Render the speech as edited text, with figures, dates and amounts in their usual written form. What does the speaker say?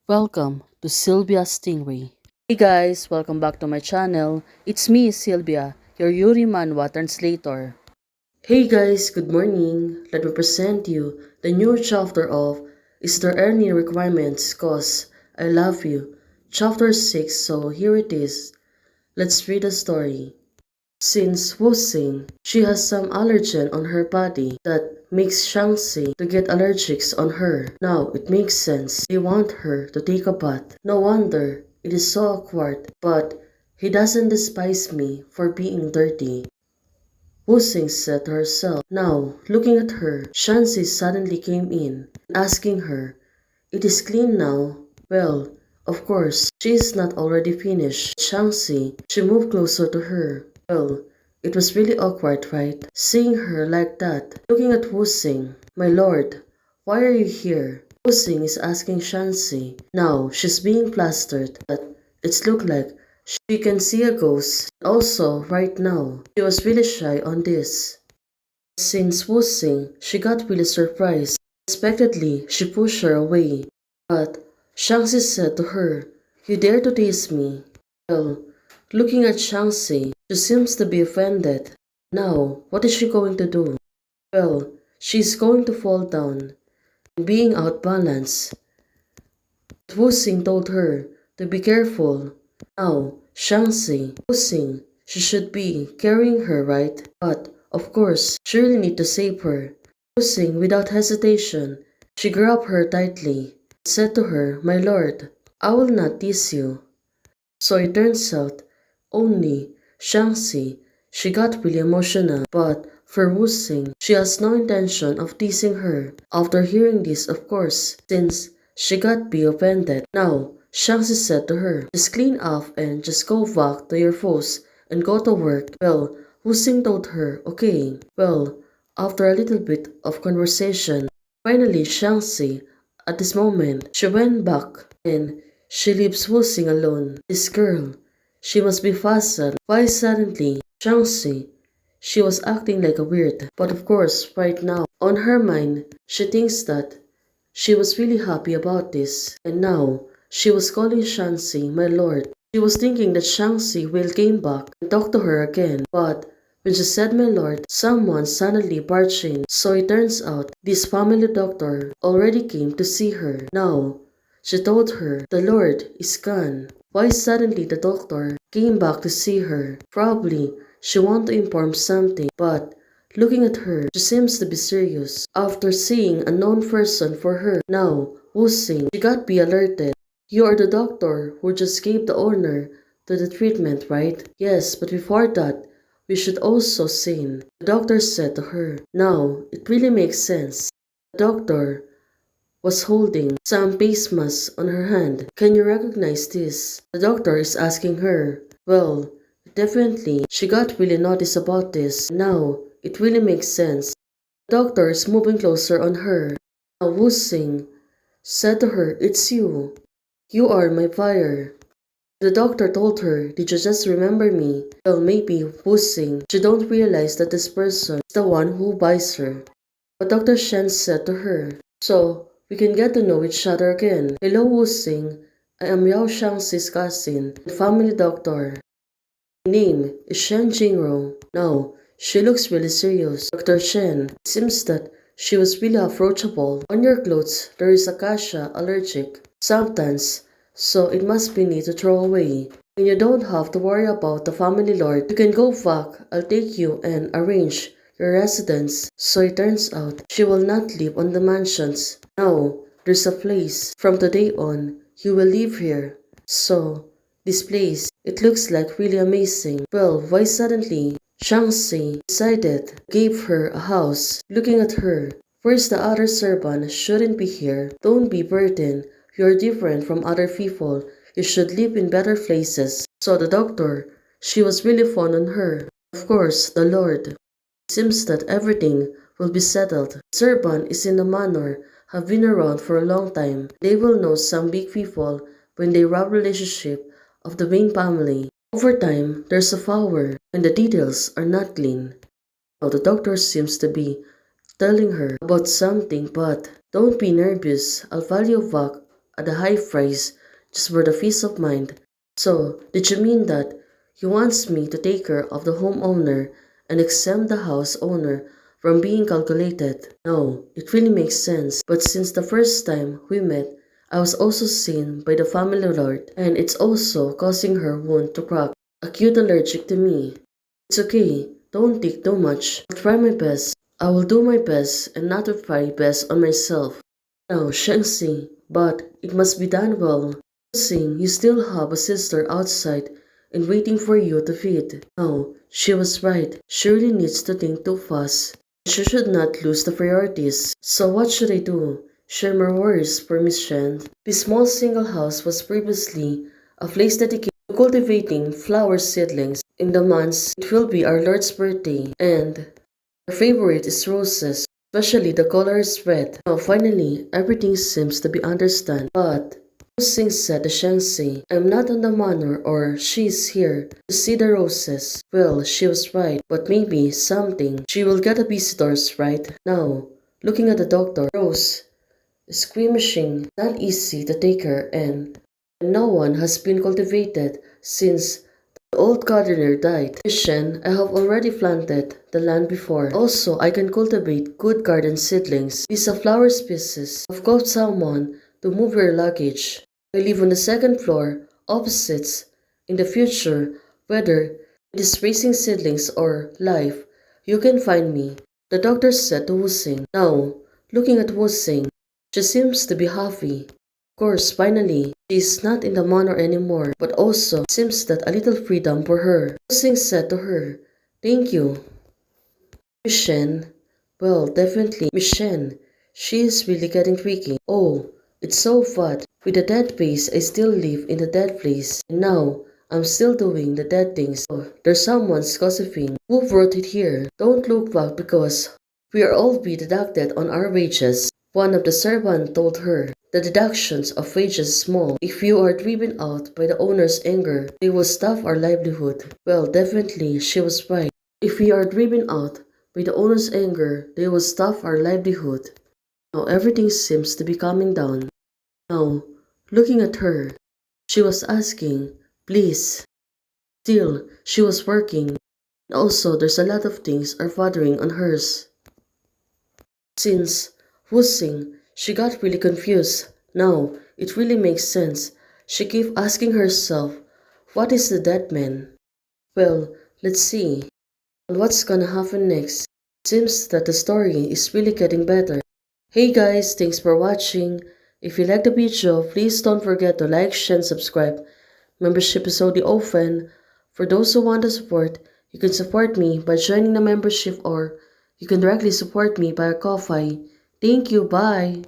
Welcome to Sylvia Stingray. Hey guys, welcome back to my channel. It's me, Sylvia, your Yuri Manhwa translator. Hey guys, good morning. Let me present you the new chapter of Is There Any Requirements? Cause I Love You, chapter 6. So here it is. Let's read the story. Since Wu Xing, she has some allergen on her body that makes Shangxi to get allergics on her. Now it makes sense. They want her to take a bath. No wonder it is so awkward, but he doesn't despise me for being dirty. Wu Xing said to herself. Now, looking at her, Shangxi suddenly came in, asking her, "It is clean now?" Well, of course, she is not already finished. Shangxi, she moved closer to her. Well, it was really awkward, right? Seeing her like that, looking at Wu Xing. My lord, why are you here? Wu Xing is asking Shangxi. Now, she's being plastered, but it's look like she can see a ghost. Also, right now, she was really shy on this. Since Wu Xing, she got really surprised. Unexpectedly, she pushed her away. But Shangxi said to her, "You dare to tease me?" Well, looking at Shangxi, she seems to be offended. Now, what is she going to do? Well, she's going to fall down, being outbalanced. Wu Xing told her to be careful. Now, Shangxi, Wu Xing, she should be carrying her, right? But, of course, she really need to save her. Wu Xing, without hesitation, she grabbed her tightly, said to her, "My lord, I will not tease you." So it turns out, only Shangxi, she got really emotional, but for Wu Xing, she has no intention of teasing her. After hearing this, of course, since she got be offended. Now, Shangxi said to her, "Just clean up and just go back to your post and go to work." Well, Wu Xing told her, "Okay." Well, after a little bit of conversation, finally Shangxi, at this moment, she went back and she leaves Wu Xing alone. This girl, she must be fastened. Why suddenly, Shangxi, she was acting like a weird. But of course, right now, on her mind, she thinks that she was really happy about this. And now, she was calling Shangxi, "My lord." She was thinking that Shangxi will came back and talk to her again. But when she said "my lord," someone suddenly barged in. So it turns out, this family doctor already came to see her. Now, she told her, "The Lord is gone." Why suddenly the doctor came back to see her? Probably she wanted to inform something, but looking at her, she seems to be serious. After seeing a known person for her, now, Wu Xing, she got be alerted. "You are the doctor who just gave the owner to the treatment, right?" "Yes, but before that, we should also sing," the doctor said to her. Now, it really makes sense. The doctor was holding some face mask on her hand. "Can you recognize this?" the doctor is asking her. Well, definitely, she got really noticed about this. Now, it really makes sense. The doctor is moving closer on her. Now Wu Xing said to her, "It's you. You are my fire." The doctor told her, "Did you just remember me?" Well, maybe Wu Xing, she don't realize that this person is the one who buys her. But Dr. Shen said to her, "So, we can get to know each other again. Hello Wu Xing, I am Yao Shangxi's cousin and family doctor. My name is Shen Jingrong." Now, she looks really serious. Dr. Shen, seems that she was really approachable. "On your clothes, there is a kasha allergic substance, so it must be need to throw away. And you don't have to worry about the family lord. You can go back. I'll take you and arrange your residence." So it turns out she will not live on the mansions. Now, there's a place. From today on, you will live here. So, this place, it looks like really amazing. Well, why suddenly Shangxi decided gave her a house. Looking at her, "Where's the other servant? Shouldn't be here. Don't be burdened. You're different from other people. You should live in better places." So the doctor, she was really fond on her. Of course, the Lord. Seems that everything will be settled. Serpent is in the manor, have been around for a long time. They will know some big people when they rob relationship of the main family. Over time, there's a power, and the details are not clean. Now the doctor seems to be telling her about something, but don't be nervous. I'll value back at a high price just for the peace of mind. So, did you mean that he wants me to take care of the homeowner and exempt the house owner from being calculated? No, it really makes sense. But since the first time we met, I was also seen by the family lord, and it's also causing her wound to crack. Acute allergic to me. It's okay, don't take too much. I'll try my best. I will do my best and not to try best on myself. Now, Shengxi, but it must be done well. Sing, you still have a sister outside and waiting for you to feed. No, she was right. She really needs to think too fast. She should not lose the priorities. So what should I do? Share more worries for Miss Shen. This small single house was previously a place dedicated to cultivating flower seedlings. In the months, it will be our Lord's birthday, and our favorite is roses, especially the color is red. Now finally, everything seems to be understood. But Sing said to Shangxi, I'm not on the manor or she's here to see the roses. Well, she was right, but maybe something. She will get a visitors, right? Now, looking at the doctor, Rose is squeamishing, not easy to take her and no one has been cultivated since the old gardener died. Christian, I have already planted the land before. Also, I can cultivate good garden seedlings. These are flower species. I've got someone to move your luggage. I live on the second floor, opposites. In the future, whether it is raising seedlings or life, you can find me, the doctor said to Wu Xing. Now, looking at Wu Xing, she seems to be happy. Of course, finally, she is not in the manor anymore, but also seems that a little freedom for her. Wu Xing said to her, Thank you. Miss Shen, well, definitely, Miss Shen, she is really getting tricky. Oh, it's so bad. With the dead place, I still live in the dead place. And now, I'm still doing the dead things. Oh, there's someone's gossiping. Who brought it here? Don't look back because we are all be deducted on our wages. One of the servants told her. The deductions of wages is small. If you are driven out by the owner's anger, they will stop our livelihood. Well, definitely, she was right. If we are driven out by the owner's anger, they will stop our livelihood. Now everything seems to be calming down. Now, looking at her, she was asking, please. Still, she was working. And also, there's a lot of things are bothering on hers. Since Wu Xing, she got really confused. Now, it really makes sense. She kept asking herself, what is the dead man? Well, let's see. And what's gonna happen next? It seems that the story is really getting better. Hey guys, thanks for watching. If you like the video, please don't forget to like, share, and subscribe. Membership is already open. For those who want to support, you can support me by joining the membership or you can directly support me by a Ko-Fi. Thank you, bye!